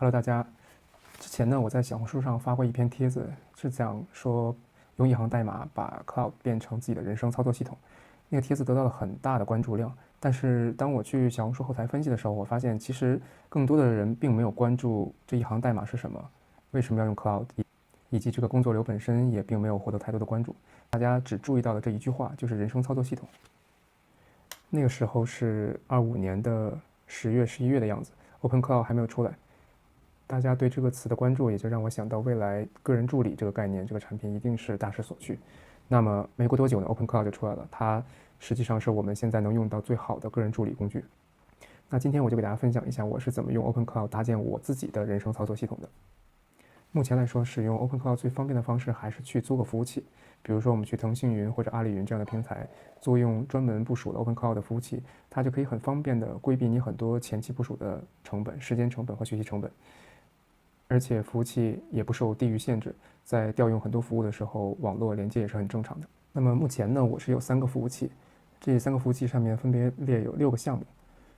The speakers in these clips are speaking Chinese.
Hello，大家。之前呢，我在小红书上发过一篇帖子，是讲说用一行代码把 Cloud 变成自己的人生操作系统。那个帖子得到了很大的关注量，但是当我去小红书后台分析的时候，我发现其实更多的人并没有关注这一行代码是什么，为什么要用 Cloud，以及这个工作流本身也并没有获得太多的关注。大家只注意到了这一句话，就是人生操作系统。那个时候是25年的10月、11月的样子，OpenCloud 还没有出来。大家对这个词的关注，也就让我想到未来个人助理这个概念，这个产品一定是大势所趋。那么没过多久呢，OpenCloud 就出来了，它实际上是我们现在能用到最好的个人助理工具。那今天我就给大家分享一下我是怎么用 OpenCloud 搭建我自己的人生操作系统的。目前来说，使用 OpenCloud 最方便的方式还是去租个服务器，比如说我们去腾讯云或者阿里云这样的平台，租用专门部署的 OpenCloud 的服务器，它就可以很方便的规避你很多前期部署的成本、时间成本和学习成本。而且服务器也不受地域限制，在调用很多服务的时候，网络连接也是很正常的。那么目前呢，我是有3个服务器，这3个服务器上面分别列有6个项目，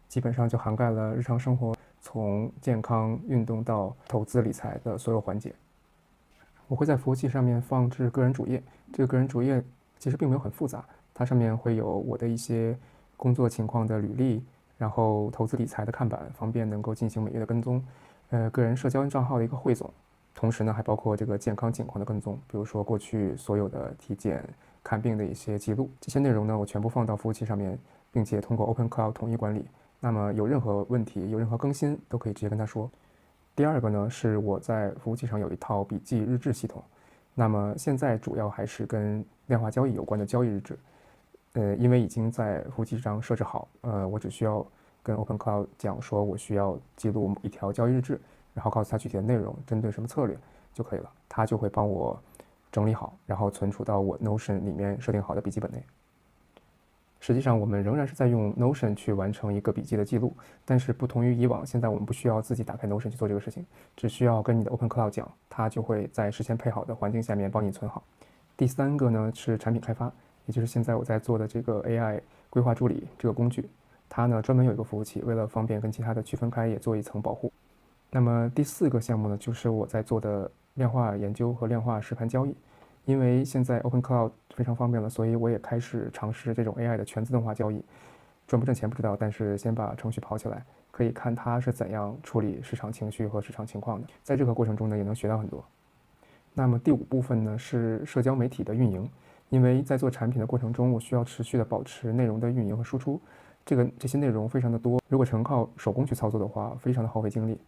基本上就涵盖了日常生活从健康、运动到投资理财的所有环节。我会在服务器上面放置个人主页，这个个人主页其实并没有很复杂，它上面会有我的一些工作情况的履历，然后投资理财的看板，方便能够进行每月的跟踪。个人社交账号的一个汇总，同时呢还包括这个健康情况的跟踪，比如说过去所有的体检、看病的一些记录，这些内容呢我全部放到服务器上面，并且通过 OpenCloud 统一管理。那么有任何问题、有任何更新，都可以直接跟他说。第二个呢是我在服务器上有一套笔记日志系统，那么现在主要还是跟量化交易有关的交易日志。因为已经在服务器上设置好，我只需要跟 OpenCloud 讲说我需要记录一条交易日志，然后告诉他具体的内容，针对什么策略就可以了，他就会帮我整理好，然后存储到我 Notion 里面设定好的笔记本内。实际上我们仍然是在用 Notion 去完成一个笔记的记录，但是不同于以往，现在我们不需要自己打开 Notion 去做这个事情，只需要跟你的 OpenCloud 讲，它就会在事先配好的环境下面帮你存好。第3个呢是产品开发，也就是现在我在做的这个 AI 规划助理这个工具，它呢专门有一个服务器，为了方便跟其他的区分开，也做一层保护。那么第4个项目呢，就是我在做的量化研究和量化实盘交易。因为现在 OpenCloud 非常方便了，所以我也开始尝试这种 AI 的全自动化交易。赚不赚钱不知道，但是先把程序跑起来，可以看它是怎样处理市场情绪和市场情况的。在这个过程中呢，也能学到很多。那么第5部分呢是社交媒体的运营，因为在做产品的过程中，我需要持续的保持内容的运营和输出。这些内容非常的多，如果纯靠手工去操作的话，非常的耗费精力。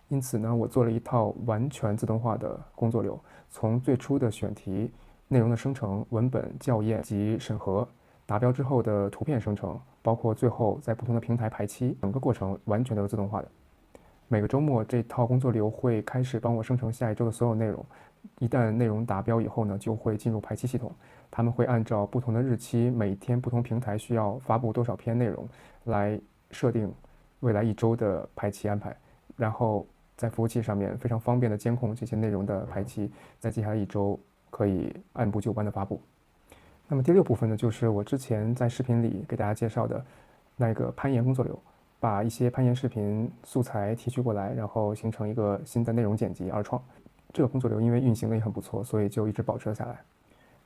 因此呢，我做了一套完全自动化的工作流，从最初的选题、内容的生成、文本校验及审核，达标之后的图片生成，包括最后在不同的平台排期，整个过程完全都是自动化的。每个周末，这套工作流会开始帮我生成下一周的所有内容。一旦内容达标以后呢，就会进入排期系统。他们会按照不同的日期，每天不同平台需要发布多少篇内容，来设定未来1周的排期安排。然后在服务器上面非常方便的监控这些内容的排期，在接下来1周可以按部就班的发布。那么第6部分呢，就是我之前在视频里给大家介绍的那个攀岩工作流。把一些攀岩视频素材提取过来，然后形成一个新的内容剪辑二创。这个工作流因为运行的也很不错，所以就一直保持了下来。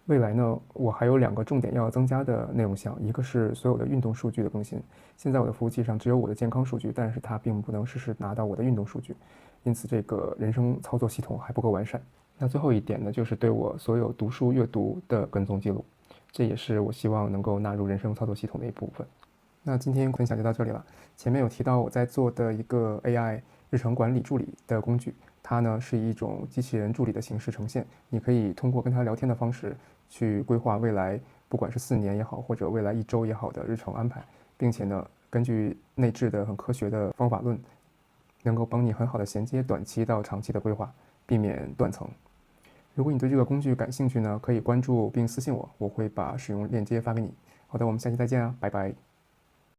未来呢，我还有2个重点要增加的内容项，一个是所有的运动数据的更新。现在我的服务器上只有我的健康数据，但是它并不能实时拿到我的运动数据，因此这个人生操作系统还不够完善。那最后一点呢，就是对我所有读书阅读的跟踪记录，这也是我希望能够纳入人生操作系统的一部分。那今天分享就到这里了。前面有提到我在做的一个 AI 日程管理助理的工具，它呢是以一种机器人助理的形式呈现。你可以通过跟它聊天的方式去规划未来，不管是4年也好，或者未来1周也好的日程安排，并且呢根据内置的很科学的方法论，能够帮你很好的衔接短期到长期的规划，避免断层。如果你对这个工具感兴趣呢，可以关注并私信我，我会把使用链接发给你。好的，我们下期再见啊，拜拜。